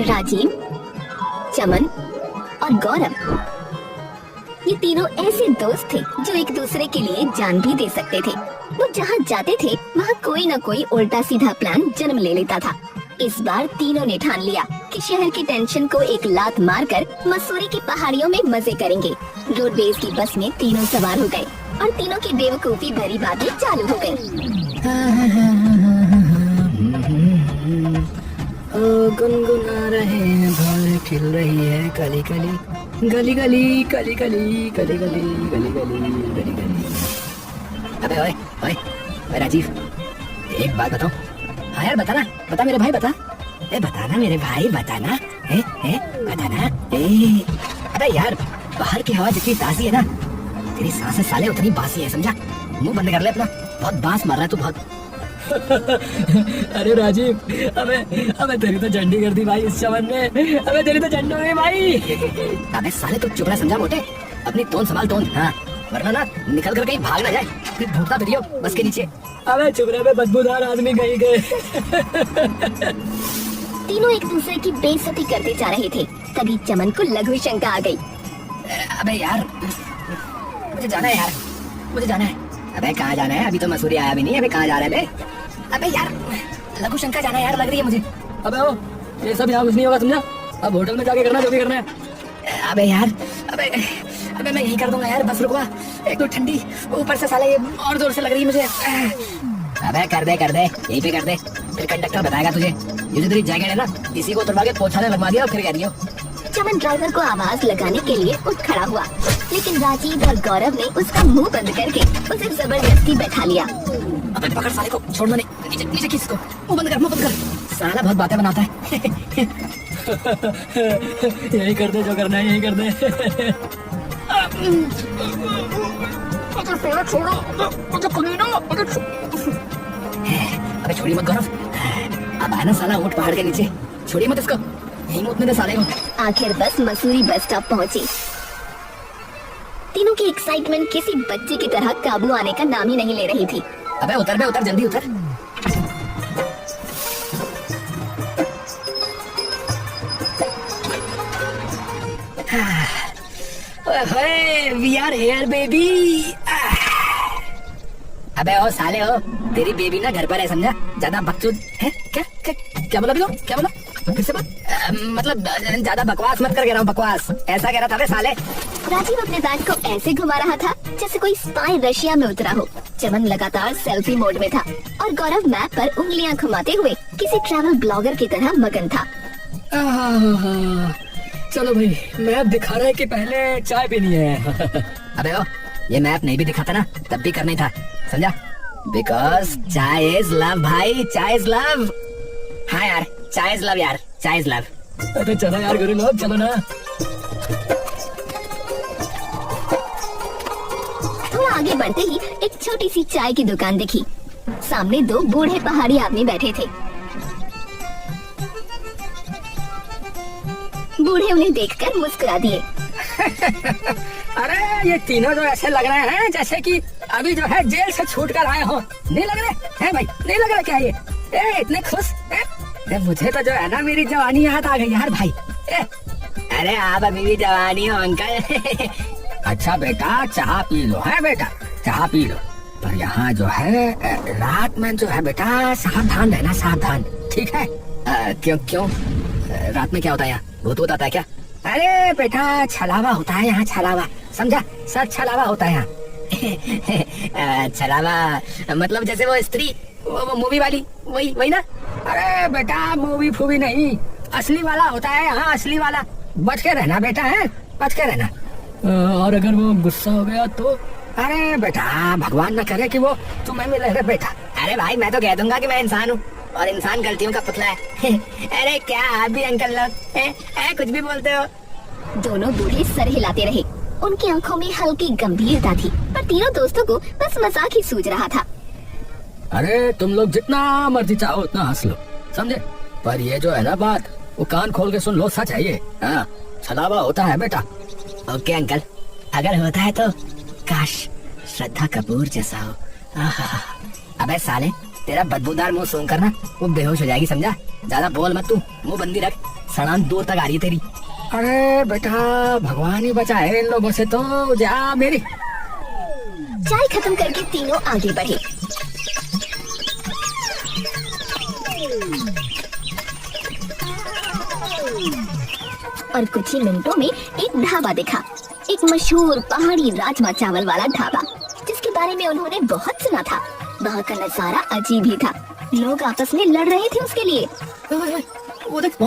राजीव, चमन और गौरव, ये तीनों ऐसे दोस्त थे जो एक दूसरे के लिए जान भी दे सकते थे। वो जहाँ जाते थे वहाँ कोई न कोई उल्टा सीधा प्लान जन्म ले लेता था। इस बार तीनों ने ठान लिया कि शहर की टेंशन को एक लात मारकर मसूरी की पहाड़ियों में मजे करेंगे। रोडवेज की बस में तीनों सवार हो गए और तीनों की बेवकूफी भरी बातें चालू हो गयी। गुनगुना रहे हैं भौरें खिल रही है कली कली, गली गली कली कली, गली गली गली गली गली गली। अबे ओए ओए ओए राजीव, एक बात बताओ। हाँ यार बताना, बता मेरे भाई, बता। बताना मेरे भाई, बताना। बताना। अबे यार, बाहर की हवा जितनी ताजी है ना, तेरी सांसें साले उतनी बासी है, समझा? मुंह बंद कर ले अपना, बहुत बांस मार रहा है तू, बहुत। अरे राजीव, अबे तेरी तो झंडी कर दी भाई इस चमन में। अबे तेरी तो झंडी हो गई भाई। अबे साले तू चुप रह, समझा मोटे? अपनी तोन संभाल, तोन। हाँ, वरना ना निकल कर कहीं भाग ना जाए, फिर ढूंढता फिरियो बस के नीचे। अबे चुप रह, बदबूदार आदमी कहीं गए। तीनों एक दूसरे की बेइज्जती करते जा रहे थे, तभी चमन को लघु शंका आ गई। अबे यार, मुझे जाना है यार, मुझे जाना है। अबे कहाँ जाना है? अभी तो मसूरी आया भी नहीं। अबे कहाँ जा रहे हैं? अबे यार, लघु शंका जाना है यार, लग रही है मुझे। अबे ओ, ये सब यहाँ कुछ नहीं होगा, समझा? अब होटल में जाके करना जो भी करना है। अबे यार, अबे मैं यही कर दूंगा यार, बस रुकवा। एक तो ठंडी, ऊपर से साले ये और जोर से लग रही है मुझे। अबे कर दे यहीं पे कर दे, फिर कंडक्टर बताएगा तुझे। ये जो तेरी जैकेट है ना, इसी को उतरवा के पोछा लगवा दिया और फिर कह रही हो। चमन ड्राइवर को आवाज लगाने के लिए उठ खड़ा हुआ, लेकिन राजीव और गौरव ने उसका मुंह बंद करके उसे जबरदस्ती बैठा लिया। अबे पकड़ साले को, छोड़ना नहीं, नीचे खींच को। मुंह बंद कर, साला बहुत बातें बनाता है। यही कर दे जो करना है, यही कर दे। अबे छोड़िए मत गौरव, अब आना साला ऊँट पहाड़ के नीचे, छोड़िए मत इसको, यही मुतने दे साले को। आखिर बस मसूरी बस स्टॉप पहुंची। तीनों की एक्साइटमेंट किसी बच्चे की तरह काबू आने का नाम ही नहीं ले रही थी। अबे उतर जल्दी उतर। We are here baby। अबे ओ साले हो, तेरी बेबी ना घर पर है, समझा? ज्यादा बकचोद है क्या बोला? क्या बोला? फिर से मतलब ज्यादा बकवास मत कर, कह रहा हूँ, बकवास ऐसा कह रहा था बे साले। राजीव अपने दांत को ऐसे घुमा रहा था जैसे कोई स्पाई रशिया में उतरा हो। चमन लगातार सेल्फी मोड में था और गौरव मैप पर उंगलियां घुमाते हुए किसी ट्रैवल ब्लॉगर की तरह मगन था। चलो भाई, मैप दिखा रहा है कि पहले चाय पीनी है। अबे ओ, ये मैप नहीं भी दिखाता ना तब भी करना ही था, समझा? बिकॉज चाय इज लव भाई, चाय इज लव। हाँ यार, चाय इज लव यार, चाय इज लव। अरे चलो यार गुरु लोग, चलो ना। थोड़ा आगे बढ़ते ही एक छोटी सी चाय की दुकान दिखी। सामने दो बूढ़े पहाड़ी आदमी बैठे थे। बूढ़े उन्हें देखकर मुस्कुरा दिए। अरे ये तीनों जो ऐसे लग रहे हैं जैसे कि अभी जो है जेल से छूट कर आए हो, नहीं लग रहे हैं भाई? नहीं लग रहा क्या ये? इतने खुश है? मुझे तो जो है ना मेरी जवानी याद आ गई यार भाई। अरे आप अभी भी जवानी हो अंकल। अच्छा बेटा, चाह पी लो है बेटा, चाह पी लो। पर यहाँ जो है रात में जो है बेटा, सावधान रहना, सावधान, ठीक है? क्यों रात में क्या होता है यहाँ? भूत आता है क्या? अरे बेटा, छलावा होता है यहाँ, छलावा, समझा? सच छलावा होता है यहाँ। छलावा मतलब जैसे वो स्त्री, वो मूवी वाली, वही ना? अरे बेटा, मूवी फूवी नहीं, असली वाला होता है यहाँ, असली वाला। बच के रहना बेटा, है, बच के रहना। और अगर वो गुस्सा हो गया तो? अरे बेटा, भगवान न करे कि वो तुम्हें मिले। रे बेटा, अरे भाई मैं तो कह दूंगा कि मैं इंसान हूँ और इंसान गलतियों का पुतला है। अरे क्या आप भी अंकल लोग कुछ भी बोलते हो? दोनों बूढ़े सर हिलाते रहे। उनकी आंखों में हल्की गंभीरता थी, पर तीनों दोस्तों को बस मजाक ही सूझ रहा था। अरे तुम लोग जितना मर्जी चाहो उतना हंस लो, समझे? पर ये जो है ना बात, वो कान खोल के सुन लो, सच है ये। हाँ, छलावा होता है बेटा। ओके अंकल, अगर होता है तो काश श्रद्धा कपूर जैसा हो। अबे साले, तेरा बदबूदार मुंह सूंघ कर ना वो बेहोश हो जाएगी, समझा? ज्यादा बोल मत तू, मुंह बंदी रख, सड़ान दूर तक आ रही है तेरी। अरे बेटा भगवान ही बचाए इन लोगों से, तो जा मेरी। चाय खत्म करके तीनों आगे बढ़े। और कुछ ही मिनटों में एक ढाबा दिखा, एक मशहूर पहाड़ी राजमा चावल वाला ढाबा, जिसके बारे में उन्होंने बहुत सुना था। वहाँ का नजारा अजीब ही था, लोग आपस में लड़ रहे थे उसके लिए। वो देख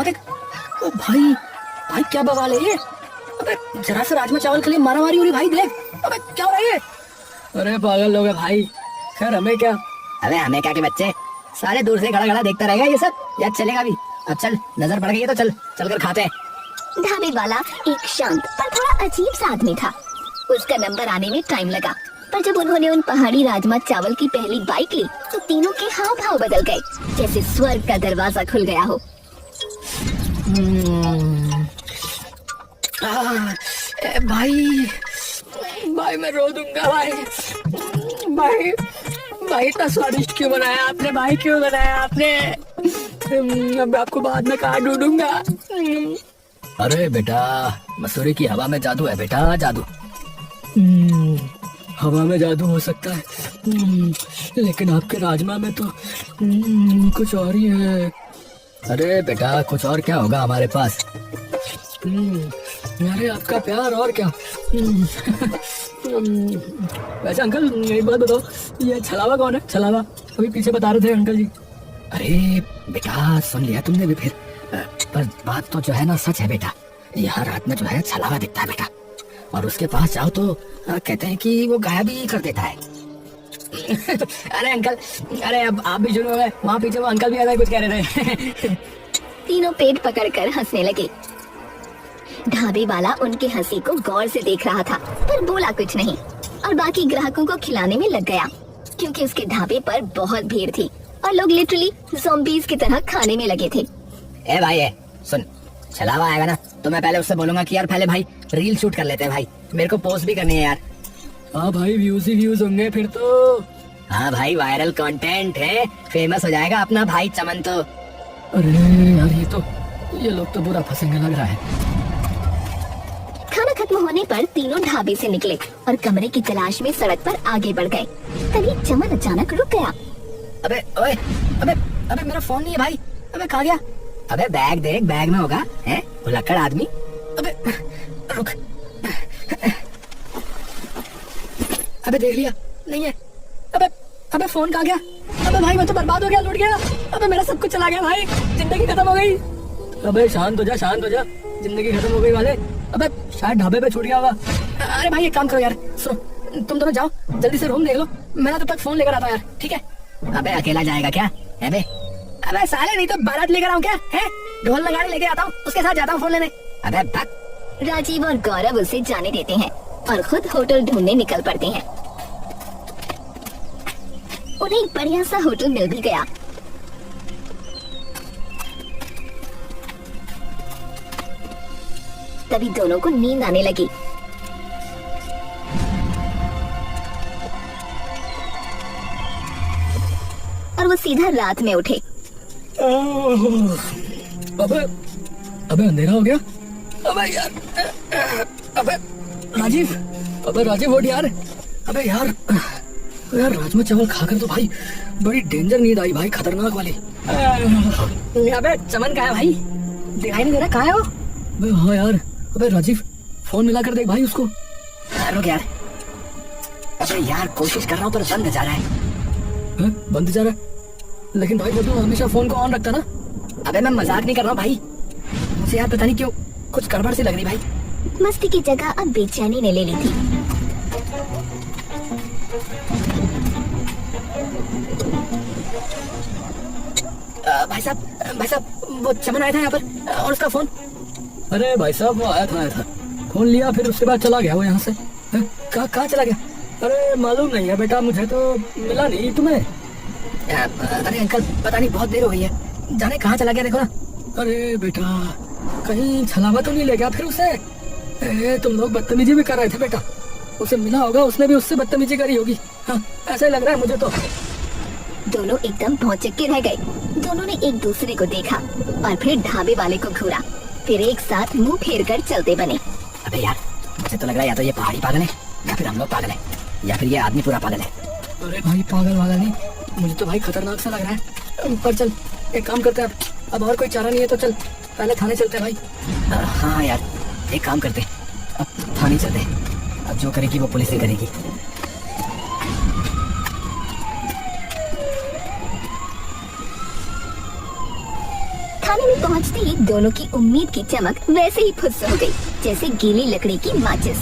ओ भाई भाई क्या बवाल है ये। अबे जरा से राजमा चावल के लिए मारामारी हो रही भाई, देख अबे क्या हो रहा है ये। अरे पागल लोग है भाई, खैर हमें क्या। अबे हमें क्या के बच्चे, सारे दूर से खड़ा खड़ा देखता रहेगा ये सब, या चलेगा भी। अब चल, नजर पड़ गई है तो चल कर खाते हैं। ढाबे वाला एक शांत पर थोड़ा अजीब सा आदमी था। उसका नंबर आने में टाइम लगा, पर जब उन्होंने उन पहाड़ी राजमा चावल की पहली बाइट ली तो तीनों के हाव भाव बदल गए, जैसे स्वर्ग का दरवाजा खुल गया हो। भाई भाई मैं रो दूंगा भाई। भाई भाई इतना स्वादिष्ट क्यों बनाया आपने भाई, क्यों बनाया आपने। अब आपको बाद में कहाँ ढूंढूंगा। अरे बेटा मसूरी की हवा में जादू है बेटा, जादू। हवा में जादू हो सकता है, लेकिन आपके राजमा में तो कुछ और ही है। अरे बेटा कुछ और क्या होगा हमारे पास। अरे आपका प्यार और क्या। वैसे अंकल एक बात बताओ, ये छलावा कौन है। छलावा अभी पीछे बता रहे थे अंकल जी। अरे बेटा सुन लिया तुमने भी फिर, पर बात तो जो है ना सच है बेटा। यहाँ रात में जो है छलावा दिखता है बेटा, और उसके पास जाओ तो कहते हैं कि वो गायब ही कर देता है। अरे अंकल, अरे अब आप भी सुनो, वहाँ पीछे वो अंकल भी ऐसा कुछ कह रहे थे। तीनों पेट पकड़कर हंसने लगे। ढाबे वाला उनके हंसी को गौर से देख रहा था, पर बोला कुछ नहीं, और बाकी ग्राहकों को खिलाने में लग गया, क्योंकि उसके ढाबे पर बहुत भीड़ थी और लोग लिटरली ज़ॉम्बीज़ की तरह खाने में लगे थे। ए भाई सुन, छलावा आएगा ना तो मैं पहले उससे बोलूंगा कि यार पहले भाई रील शूट कर लेते हैं भाई, मेरे को पोस्ट भी करनी है यार। हाँ भाई व्यूज ही व्यूज होंगे फिर तो। हाँ भाई वायरल कंटेंट है, फेमस हो जाएगा अपना भाई चमन तो। अरे यार ये लोग तो बुरा फंसेंगे लग रहा है। खाना खत्म होने पर तीनों ढाबे से निकले और कमरे की तलाश में सड़क पर आगे बढ़ गए। तभी चमन अचानक रुक गया। अबे ओए, अबे मेरा फोन नहीं है भाई, अबे कहाँ गया। अबे बैग देख, बैग में होगा, हैं भुलक्कड़ आदमी। अबे रुक, अबे देख लिया नहीं है। अबे फोन कहाँ गया। अबे भाई मैं तो बर्बाद हो गया, लूट गया। अबे मेरा सब कुछ चला गया भाई, जिंदगी खत्म हो गई। अबे शांत हो जा, जिंदगी खत्म हो गई वाले। अबे शायद ढाबे पे छूट गया होगा। अरे भाई एक काम करो यार, सुनो तुम दोनों जाओ जल्दी से रूम देख लो, मैं तब तक फोन लेकर आता यार, ठीक है। अबे अकेला जाएगा क्या। अबे साले नहीं तो बारात लेकर आऊं क्या, है ढोल नगाड़े लेके आता हूँ, उसके साथ जाता हूँ फोन लेने। अबे बक। राजीव और गौरव उसे जाने देते हैं और खुद होटल ढूंढने निकल पड़ते हैं। उन्हें एक बढ़िया सा होटल मिल भी गया। तभी दोनों को नींद आने लगी। और वो सीधा रात में उठे। अबे अंधेरा हो गया। अबे यार, अबे राजीव उठ यार। अबे यार राजमा चावल खाकर तो भाई बड़ी डेंजर नींद आई भाई, खतरनाक वाली। अबे चमन कहाँ है भाई, दिखाई नहीं दे रहा, कहाँ है वो। अबे हाँ यार, अबे राजीव फोन मिला कर देख भाई उसको। रुक यार, अबे यार कोशिश कर रहा हूँ पर बंद जा रहा है। बंद जा रहा है, लेकिन भाई तू हमेशा फोन को ऑन रखता ना। अबे मैं मजाक नहीं कर रहा हूँ भाई, मुझे यार पता नहीं क्यों कुछ गड़बड़ सी लग रही भाई। मस्ती की जगह अब बेचैनी ने ले ली थी। भाई साहब वो चमन आया था यहाँ पर और उसका फोन। अरे भाई साहब वो आया था, फोन लिया, फिर उसके बाद चला गया वो यहाँ से। कहाँ चला गया। अरे मालूम नहीं है बेटा, मुझे तो मिला नहीं। तुम्हें। अरे अंकल पता नहीं बहुत देर हो गई है, जाने कहाँ चला गया देखो ना। अरे बेटा कहीं छलावा तो नहीं ले गया फिर उसे। तुम लोग बदतमीजी भी कर रहे थे बेटा, उसे मिला होगा, उसने भी उससे बदतमीजी करी होगी। हाँ ऐसा ही लग रहा है मुझे तो। दोनों एकदम भौचक्के रह गए। दोनों ने एक दूसरे को देखा और फिर ढाबे वाले को घूरा। फिर एक साथ मुंह फेर कर चलते बने। अबे यार, मुझे तो लग रहा है या तो ये पहाड़ी पागल है या फिर हम लोग पागल है या फिर ये आदमी पूरा पागल है। अरे भाई पागल वागल नहीं, मुझे तो भाई खतरनाक सा लग रहा है। पर चल एक काम करते हैं, अब और कोई चारा नहीं है तो चल पहले थाने चलते हैं भाई। हाँ यार, एक काम करते, अब थाने चलते। अब जो करेगी वो पुलिस ही करेगी। थाने में पहुंचते ही दोनों की उम्मीद की चमक वैसे ही फुस हो गई जैसे गीली लकड़ी की माचिस।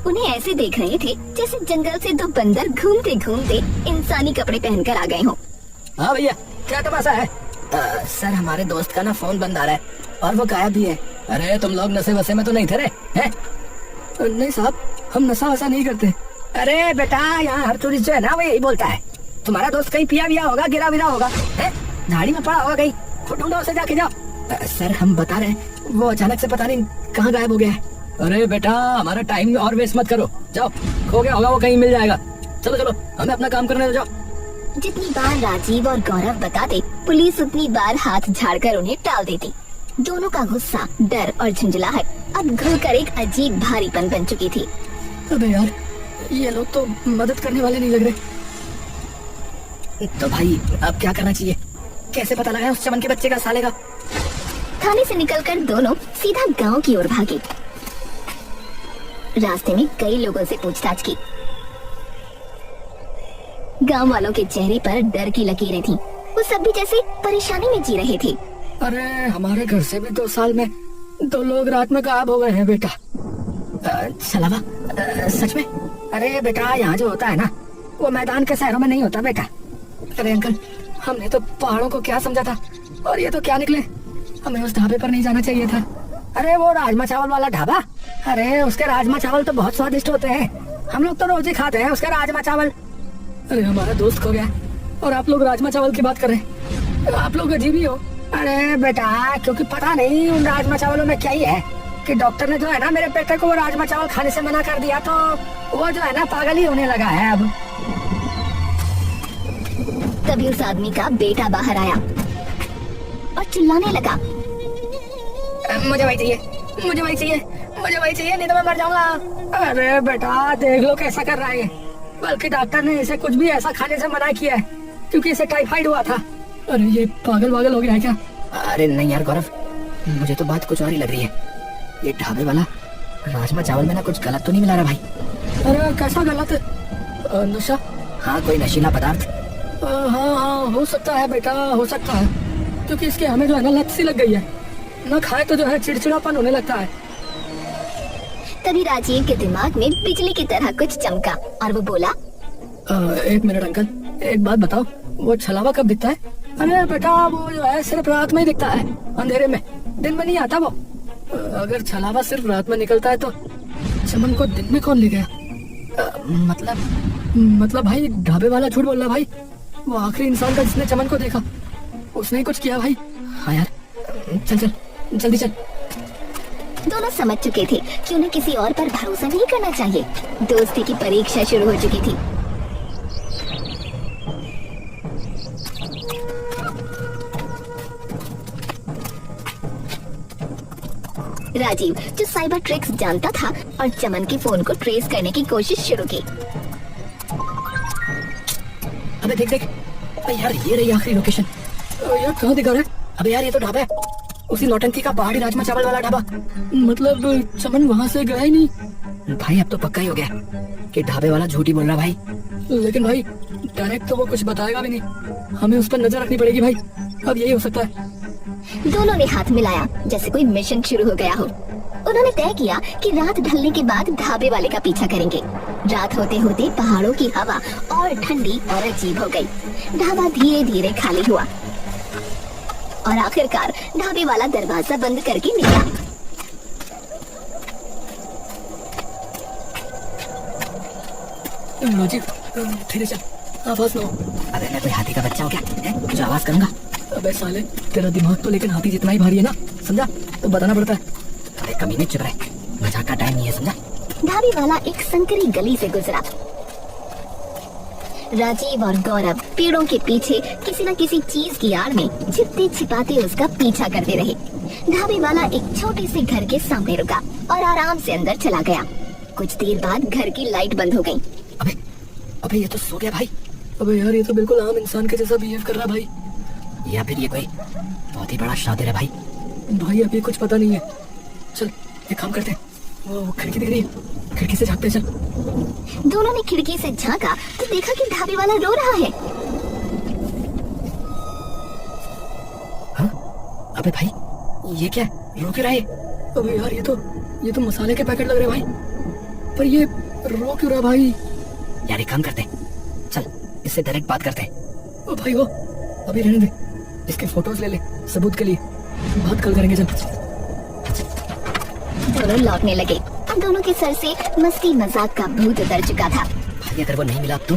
उन्हें ऐसे देख रहे थे जैसे जंगल से दो बंदर घूमते घूमते इंसानी कपड़े पहनकर आ गए हों। हाँ भैया, क्या तमाशा है? सर, हमारे दोस्त का ना फोन बंद आ रहा है और वो गायब भी है। अरे तुम लोग नशे वशे में तो नहीं थे रे? हैं? नहीं साहब, हम नशा वशा नहीं करते। अरे बेटा, यहाँ हर टूरिस्ट जो है ना वो यही बोलता है। तुम्हारा दोस्त कहीं पिया विया होगा, गिरा विरा होगा, झाड़ी में पड़ा होगा कहीं, ढूंढो उसे, जाके जाओ। सर हम बता रहे हैं, वो अचानक से पता नहीं कहाँ गायब हो गया है। अरे बेटा, हमारा टाइम और वेस्ट मत करो, जाओ, खो गया होगा वो, कहीं मिल जाएगा। चलो चलो, हमें अपना काम करने दो, जाओ। जितनी बार राजीव और गौरव बताते, पुलिस उतनी बार हाथ झाड़कर उन्हें टाल देती। दोनों का गुस्सा, डर और झुंझलाहट अब घुलकर एक अजीब भारीपन बन चुकी थी। अबे यार, ये लोग तो मदद करने वाले नहीं लग रहे। तो भाई अब क्या करना चाहिए? कैसे पता लगा उस चमन के बच्चे का, साले का? थाने से निकलकर दोनों सीधा गांव की ओर भागे। रास्ते में कई लोगों से पूछताछ की। गांव वालों के चेहरे पर डर की लकीरें थीं। वो सब भी जैसे परेशानी में जी रहे थे। अरे हमारे घर से भी 2 साल में 2 लोग रात में गायब हो गए हैं बेटा। सलावा, सच में? अरे बेटा, यहाँ जो होता है ना वो मैदान के शहरों में नहीं होता बेटा। अरे अंकल, हमने तो पहाड़ों को क्या समझा था, और ये तो क्या निकले। हमें उस ढाबे पर नहीं जाना चाहिए था। अरे वो राजमा चावल वाला ढाबा, अरे उसके राजमा चावल तो बहुत स्वादिष्ट होते हैं। हम लोग तो रोज ही खाते हैं उसका राजमा चावल। अरे हमारा दोस्त खो गया और आप लोग राजमा चावल की बात कर रहे हैं। आप लोग अजीब ही हो। अरे बेटा, क्योंकि पता नहीं उन राजमा चावलों में क्या ही है कि डॉक्टर ने जो है ना मेरे बेटे को वो राजमा चावल खाने से मना कर दिया, तो वो जो है ना पागल ही होने लगा है अब। तभी उस आदमी का बेटा बाहर आया और चिल्लाने लगा, मुझे वही चाहिए, मुझे वही चाहिए, मुझे वही चाहिए, नहीं तो मैं मर जाऊंगा। अरे बेटा, देख लो कैसा कर रहा है। बल्कि डॉक्टर ने इसे कुछ भी ऐसा खाने से मना किया है क्योंकि इसे टाइफाइड हुआ था। अरे ये पागल वागल हो गया है क्या? अरे नहीं यार गौरव, मुझे तो बात कुछ और ही लग रही है। ये ढाबे वाला राजमा चावल में ना कुछ गलत तो नहीं मिला रहा भाई? अरे कैसा गलत? नशा? हाँ, कोई नशीला पदार्थ। हाँ हाँ, हो सकता है बेटा, हो सकता है, क्योंकि इसके हमें जो है ना लत सी लग गई है। न खाए तो जो है चिड़चिड़ापन होने लगता है। तभी राजीव के दिमाग में बिजली की तरह कुछ चमका और वो बोला, 1 मिनट अंकल, एक बात बताओ, वो छलावा कब दिखता है? अरे बेटा, वो जो है सिर्फ रात में ही दिखता है, अंधेरे में, दिन में नहीं आता वो। अगर छलावा सिर्फ रात में निकलता है तो चमन को दिन में कौन ले गया? मतलब भाई ढाबे वाला झूठ बोल रहा भाई। वो आखिरी इंसान था जिसने चमन को देखा, उसने ही कुछ किया भाई। हाँ यार, चल चल जल्दी चल। दोनों समझ चुके थे कि उन्हें किसी और पर भरोसा नहीं करना चाहिए। दोस्ती की परीक्षा शुरू हो चुकी थी। राजीव, जो साइबर ट्रिक्स जानता था, और चमन के फोन को ट्रेस करने की कोशिश शुरू की। अबे देख देख, अबे यार ये रही आखिरी लोकेशन। यार कहाँ दिखा रहा है? अबे यार ये तो ढाबा है, उसी नौटंकी का पहाड़ी राजमा चावल वाला ढाबा। मतलब चमन वहाँ से गया ही नहीं? भाई अब तो पक्का ही हो गया कि ढाबे वाला झूठ ही बोल रहा भाई। लेकिन भाई डायरेक्ट तो वो कुछ बताएगा भी नहीं, हमें उस पर नजर रखनी पड़ेगी भाई। अब यही हो सकता है। दोनों ने हाथ मिलाया जैसे कोई मिशन शुरू हो गया हो। उन्होंने तय किया कि रात ढलने के बाद ढाबे वाले का पीछा करेंगे। रात होते होते पहाड़ों की हवा और ठंडी और अजीब हो गई। ढाबा धीरे धीरे खाली हुआ और आखिरकार ढाबे वाला दरवाजा बंद करके निकला। राजीव, धीरे चल, आवाज ना हो। अबे मैं कोई हाथी का बच्चा हो क्या है जो आवाज करूंगा? अबे साले, तेरा दिमाग तो लेकिन हाथी जितना ही भारी है ना, समझा? तो बताना पड़ता है। अरे कमीने चुप रहे, मजाक का टाइम नहीं है, समझा? ढाबे वाला एक संकरी गली से गुजरा। राजीव और गौरव पेड़ों के पीछे किसी न किसी चीज की आड़ में छिपते छिपाते उसका पीछा करते रहे। ढाबे वाला एक छोटे से घर के सामने रुका और आराम से अंदर चला गया। कुछ देर बाद घर की लाइट बंद हो गई। अबे अबे ये तो सो गया भाई। अबे यार, ये तो बिल्कुल आम इंसान के जैसा बिहेव कर रहा भाई। या फिर ये कोई बहुत ही बड़ा शातिर है भाई। भाई अभी कुछ पता नहीं है। चल एक काम करते हैं, वो खिड़की दिख रही है, खिड़की से झांकते हैं। चल। दोनों ने खिड़की से झांका तो देखा कि ढाबे वाला रो रहा है। हाँ? अबे भाई ये क्या है? रो क्यों रहा है? अबे यार, ये तो मसाले के पैकेट लग रहे हैं भाई। पर ये रो क्यों रहा भाई? यार एक काम करते हैं, चल इससे डायरेक्ट बात करते हैं। ओ भाई वो अभी रहने दे, इसके फोटोज ले ले सबूत के लिए, बात कल करेंगे। चल। दोनों लौटने लगे और दोनों के सर से मस्ती मजाक का भूत उतर चुका था। भाई अगर वो नहीं मिला तो?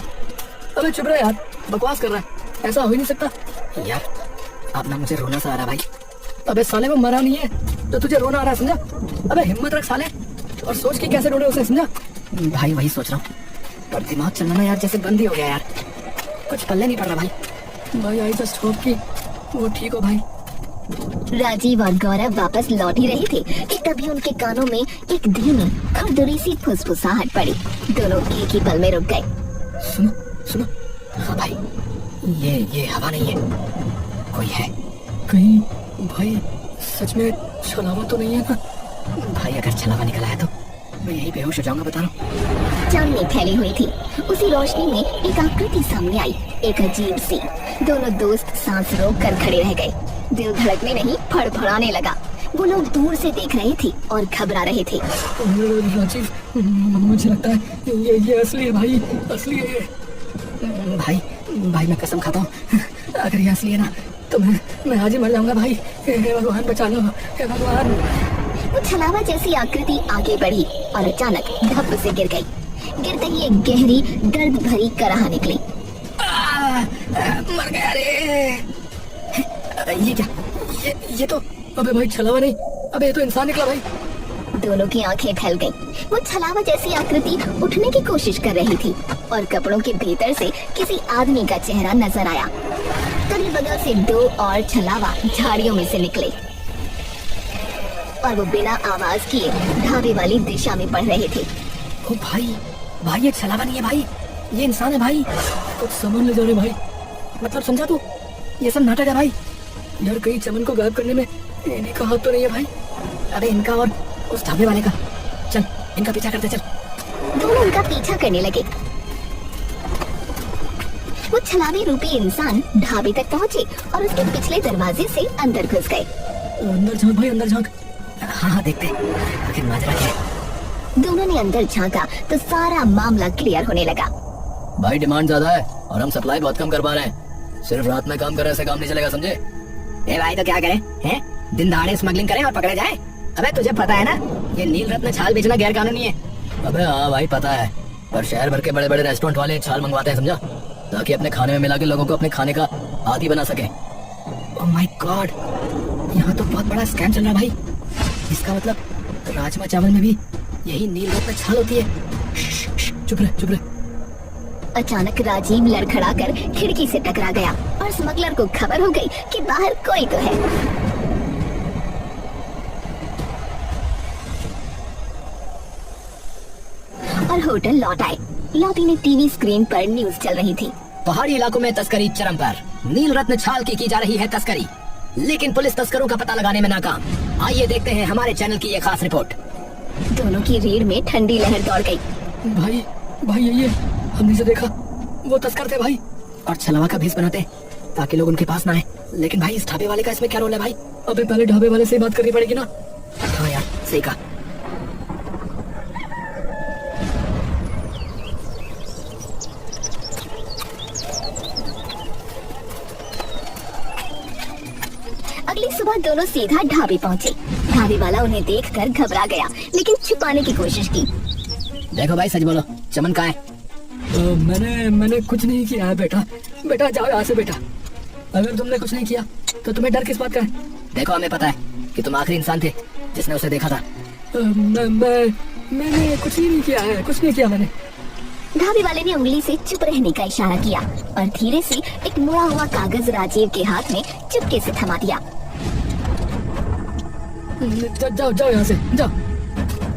अबे चुप रहा यार, बकवास कर रहा है, ऐसा हो ही नहीं सकता। यार अब ना मुझे रोना सा आ रहा भाई। अबे साले वो मरा नहीं है तो तुझे रोना आ रहा है, समझा? अबे हिम्मत रख साले, और सोच के कैसे ढूंढे उसे, समझा? भाई वही सोच रहा हूँ, पर दिमाग चलना ना यार जैसे बंद ही हो गया यार, कुछ पल्ले नहीं पड़ रहा भाई। भाई आई जस्ट होप कि वो ठीक हो भाई। राजीव और गौरव वापस लौट ही रहे थे कि तभी उनके कानों में एक धीमी खुरदुरी सी फुसफुसाहट पड़ी। दोनों एक ही पल में रुक गए। सुनो सुनो। हाँ भाई, ये हवा नहीं है, कोई है कहीं भाई सच में छलावा तो नहीं है ना? भाई अगर छलावा निकला है तो मैं यही बेहोश हो जाऊंगा, बता रहा हूँ। चांदनी फैली हुई थी, उसी रोशनी में एक आकृति सामने आई, एक अजीब सी। दोनों दोस्त सांस रोक कर खड़े रह गए। दिल धड़कने नहीं, फड़फड़ाने लगा। वो लोग दूर से देख रहे थे और घबरा रहे थे। राजीव, मुझे लगता है ये असली है भाई, असली है। भाई मैं कसम खाता हूँ, अगर ये असली है ना तो मैं आज ही मर जाऊंगा भाई। हे भगवान बचा लो, हे भगवान। वो छलावा जैसी आकृति आगे बढ़ी और अचानक धप से गिर गई। गिरते ही एक गहरी दर्द भरी कराह निकली। मर गया रे। ये क्या? ये तो अबे भाई छलावा नहीं, अबे ये तो इंसान निकला भाई। दोनों की आंखें फैल गईं। वो छलावा जैसी आकृति उठने की कोशिश कर रही थी और कपड़ों के भीतर से किसी आदमी का चेहरा नजर आया। तभी बगल से दो और छलावा झाड़ियों में से निकले और वो बिना आवाज किए ढाबे वाली दिशा में बढ़ रहे थे। ओ भाई ये छलावा नहीं है भाई, ये इंसान है भाई। कुछ समझ ले जा रहे भाई, मतलब समझा तू? ये सब नाटक है भाई। यार कहीं चमन को गायब करने में इन्हीं का हाथ तो नहीं है भाई? अबे इनका और उस ढाबे वाले का। चल इनका पीछा करते चल। दोनों उनका पीछा करने लगे। वो छलावे रूपी इंसान ढाबे तक पहुंचे और उसके पिछले दरवाजे से अंदर घुस गए। अंदर झांक भाई, अंदर झांक। हाँ देखते आखिर माजरा क्या है। दोनों ने अंदर झांका तो सारा मामला क्लियर होने लगा। भाई डिमांड ज्यादा है और हम सप्लाई बहुत कम कर पा रहे हैं। सिर्फ रात में काम कर रहे से काम नहीं चलेगा, समझे? ए भाई तो क्या करें हैं? दिन दहाड़े स्मगलिंग करें और पकड़े जाए? अबे तुझे पता है ना ये नील रत्न छाल बेचना गैर कानूनी है। अबे हाँ भाई पता है, पर शहर भर के बड़े बड़े रेस्टोरेंट वाले छाल मंगवाते हैं, समझा? ताकि अपने खाने में मिला के लोगों को अपने खाने का आदी बना सके। ओह माय गॉड, यहाँ तो बहुत बड़ा स्कैम चल रहा है भाई। इसका मतलब राजमा चावल में भी यही नील रत्न छाल होती है। चुप रहे। अचानक राजीव लड़खड़ाकर खिड़की से टकरा गया और स्मगलर को खबर हो गई कि बाहर कोई तो है। और होटल लौट आए। लॉबी में टीवी स्क्रीन पर न्यूज चल रही थी। पहाड़ी इलाकों में तस्करी चरम पर, नील रत्न छाल की जा रही है तस्करी, लेकिन पुलिस तस्करों का पता लगाने में नाकाम। आइए देखते हैं हमारे चैनल की ये खास रिपोर्ट। दोनों की रीढ़ में ठंडी लहर दौड़ गई। भाई ये हमने से देखा, वो तस्कर थे भाई, और छलावा का भेष बनाते ताकि लोग उनके पास ना आए। लेकिन भाई इस ढाबे वाले का इसमें क्या रोल है भाई? अबे पहले ढाबे वाले से बात करनी पड़ेगी ना। हाँ यार सही कहा। अगली सुबह दोनों सीधा ढाबे पहुंचे। ढाबे वाला उन्हें देखकर घबरा गया, लेकिन छुपाने की कोशिश की। देखो भाई सच बोलो, चमन कहाँ है? मैंने कुछ नहीं किया है बेटा जाओ यहाँ से बेटा। अगर तुमने कुछ नहीं किया तो तुम्हें डर किस बात का है? देखो हमें पता है कि तुम आखिरी इंसान थे जिसने उसे देखा था। मैंने कुछ ही नहीं किया है, कुछ नहीं किया मैंने। ढाबे वाले ने उंगली से चुप रहने का इशारा किया और धीरे से एक मुड़ा हुआ कागज राजीव के हाथ में चुपके से थमा दिया। जाओ जाओ यहाँ से जाओ।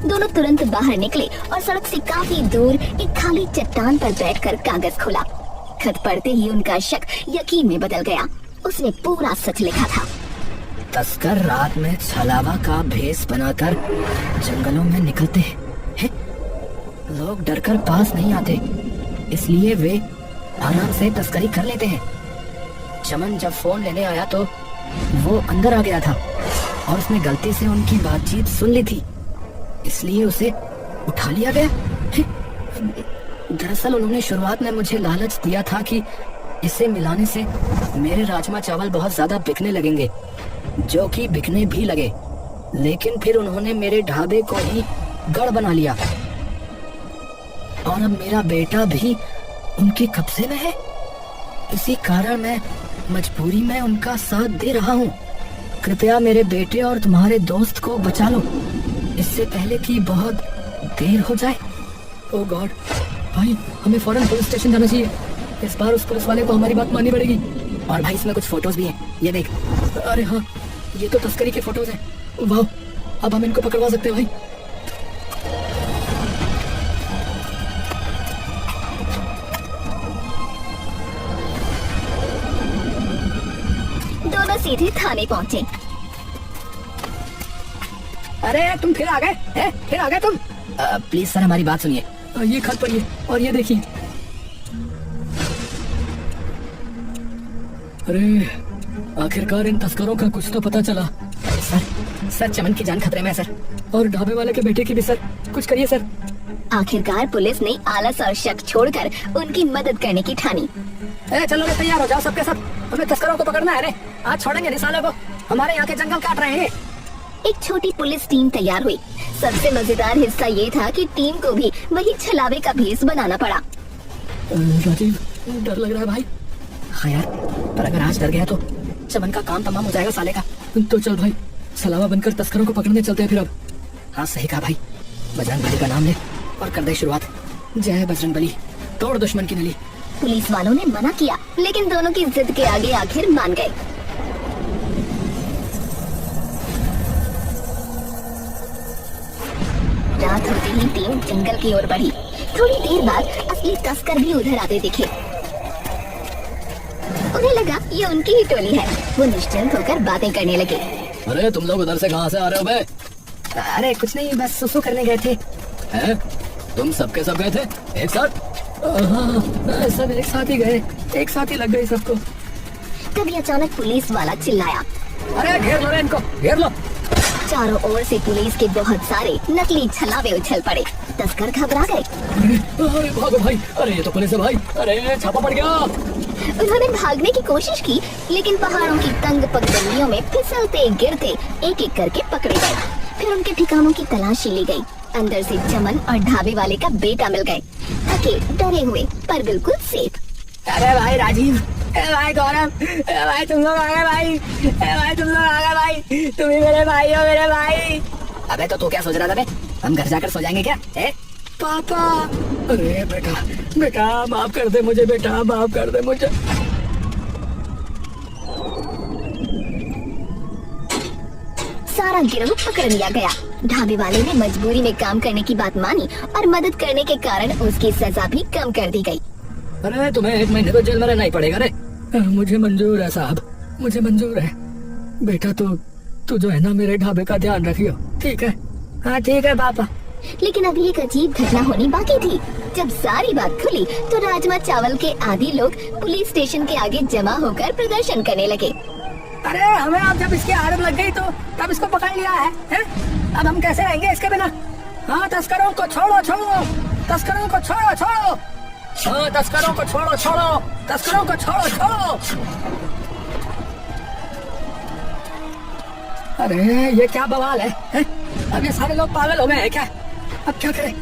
दोनों तुरंत बाहर निकले और सड़क से काफी दूर एक खाली चट्टान पर बैठकर कागज खोला। खत पढ़ते ही उनका शक यकीन में बदल गया। उसने पूरा सच लिखा था। तस्कर रात में छलावा का भेष बनाकर जंगलों में निकलते हैं। लोग डरकर पास नहीं आते, इसलिए वे आराम से तस्करी कर लेते हैं। चमन जब फोन लेने आया तो वो अंदर आ गया था और उसने गलती से उनकी बातचीत सुन ली थी, इसलिए उसे उठा लिया गया। दरअसल उन्होंने शुरुआत में मुझे लालच दिया था कि इसे मिलाने से मेरे राजमा चावल बहुत ज्यादा बिकने लगेंगे, जो कि बिकने भी लगे। लेकिन फिर उन्होंने मेरे ढाबे को ही गढ़ बना लिया और अब मेरा बेटा भी उनके कब्जे में है। इसी कारण मैं मजबूरी में उनका साथ दे रहा हूँ। कृपया मेरे बेटे और तुम्हारे दोस्त को बचा लो, इससे पहले कि बहुत देर हो जाए। ओह गॉड भाई, हमें फौरन पुलिस स्टेशन जाना चाहिए। इस बार उस पुलिस वाले को हमारी बात माननी पड़ेगी। और भाई इसमें कुछ फोटोज भी हैं, ये देख। अरे हाँ, ये तो तस्करी के फोटोज हैं। वाह, अब हम इनको पकड़वा सकते हैं भाई। दोनों सीधे थाने पहुँचे। अरे तुम फिर आ गए? फिर आ गए तुम? प्लीज सर हमारी बात सुनिए। ये खत पढ़िए और ये देखिए। अरे आखिरकार इन तस्करों का कुछ तो पता चला। सर चमन की जान खतरे में है सर। और ढाबे वाले के बेटे की भी सर। कुछ करिए सर। आखिरकार पुलिस ने आलस और शक छोड़कर उनकी मदद करने की ठानी। चलो रे, तैयार हो जाओ सबके सब, हमें तस्करों को पकड़ना है रे। आज छोड़ेंगे नहीं सालों को, हमारे यहाँ के जंगल काट रहे हैं। एक छोटी पुलिस टीम तैयार हुई। सबसे मजेदार हिस्सा ये था कि टीम को भी वही छलावे का भेष बनाना पड़ा। राजीव, डर लग रहा है भाई। हाँ यार, पर अगर आज डर गया तो चमन का काम तमाम हो जाएगा साले का। तो चल भाई, छलावा बनकर तस्करों को पकड़ने चलते हैं फिर अब। हाँ सही कहा भाई, बजरंग बली का नाम ले और कर दे शुरुआत। जय बजरंग बली, तोड़ दुश्मन की नली। पुलिस वालों ने मना किया, लेकिन दोनों की जिद के आगे आखिर मान गए। रात होते ही टीम जंगल की ओर बढ़ी। थोड़ी देर बाद असली तस्कर भी उधर आते दिखे। उन्हें लगा ये उनकी ही टोली है। वो निश्चिंत होकर बातें करने लगे। अरे तुम लोग उधर से कहाँ से आ रहे हो बे? अरे कुछ नहीं, बस सुसु करने गए थे। हैं? तुम सबके सब गए थे एक साथ? हाँ, सब एक साथ ही गए, एक साथ ही लग गई सबको। तभी अचानक पुलिस वाला चिल्लाया, अरे घेर लो रे इनको, घेर लो। चारों ओर से पुलिस के बहुत सारे नकली छलावे उछल पड़े। तस्कर घबरा गए। अरे भागो भाई, अरे ये तो पुलिस है भाई, अरे छापा पड़ गया। उन्होंने भागने की कोशिश की, लेकिन पहाड़ों की तंग पगडंडियों में फिसलते गिरते एक एक करके पकड़े गए। फिर उनके ठिकानों की तलाशी ली गई। अंदर से चमन और ढाबे वाले का बेटा मिल गए, थके डरे हुए पर बिल्कुल सेफ। अरे भाई राजीव, भाई गौरव, भाई तुम लोग आ गए भाई, भाई तुम लोग आ गए भाई, तुम ही मेरे भाई हो मेरे भाई। अबे तो तू क्या सोच रहा था बे? हम घर जाकर सो जाएंगे क्या? पापा, अरे बेटा बेटा माफ कर दे मुझे, बेटा माफ कर दे मुझे। सारा गिरोह पकड़ लिया गया। ढाबे वाले ने मजबूरी में काम करने की बात मानी और मदद करने के कारण उसकी सजा भी कम कर दी गई। अरे तुम्हें 1 महीने तो जेल में रहना ही पड़ेगा रे। मुझे मंजूर है साहब, मुझे मंजूर है। बेटा तू जो है ना, मेरे ढाबे का ध्यान रखियो, ठीक है? हाँ ठीक है पापा। लेकिन अभी एक अजीब घटना होनी बाकी थी। जब सारी बात खुली तो राजमा चावल के आदि लोग पुलिस स्टेशन के आगे जमा होकर प्रदर्शन करने लगे। अरे हमें अब जब इसकी आदत लग गई तो तब इसको पकड़ लिया है? अब हम कैसे रहेंगे इसके बिना? हाँ तस्करों को छोड़ो छोड़ो, तस्करों को छोड़ो छोड़ो, हाँ तस्करों को छोड़ो छोड़ो, तस्करों को छोड़ो छोड़ो। अरे ये क्या बवाल है? अब ये सारे लोग पागल हो गए हैं क्या? अब क्या करें?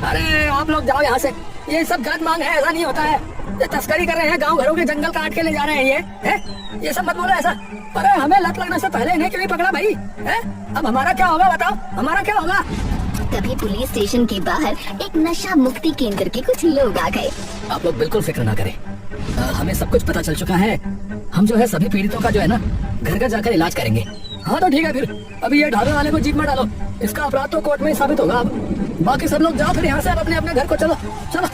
अरे आप लोग जाओ यहाँ से, ये सब गलत मांग है, ऐसा नहीं होता है। ये तस्करी कर रहे हैं, गांव घरों के जंगल काट के ले जा रहे हैं ये सब मत बोलो ऐसा। अरे हमें लत लगने से पहले इन्हें क्यों नहीं पकड़ा भाई? अब हमारा क्या होगा बताओ, हमारा क्या होगा? तभी पुलिस स्टेशन के बाहर एक नशा मुक्ति केंद्र के कुछ लोग आ गए। आप लोग बिल्कुल फिक्र ना करें, हमें सब कुछ पता चल चुका है। हम जो है सभी पीड़ितों का जो है ना घर घर जाकर इलाज करेंगे। हाँ तो ठीक है, फिर अभी ये ढाबे वाले को जीप में डालो, इसका अपराध तो कोर्ट में ही साबित होगा। अब बाकी सब लोग जाओ फिर यहाँ से, अब अपने अपने घर को चलो चलो।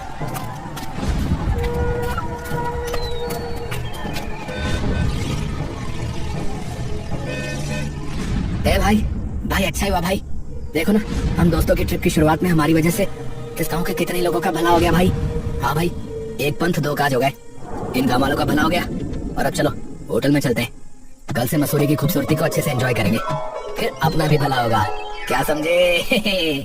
ए भाई, भाई अच्छा हुआ भाई, देखो ना हम दोस्तों की ट्रिप की शुरुआत में हमारी वजह से किस गाँव के कितने लोगों का भला हो गया भाई। हाँ भाई, एक पंथ दो काज हो गए, इन गाँव वालों का भला हो गया। और अब चलो होटल में चलते हैं, कल से मसूरी की खूबसूरती को अच्छे से एंजॉय करेंगे, फिर अपना भी भला होगा, क्या समझे?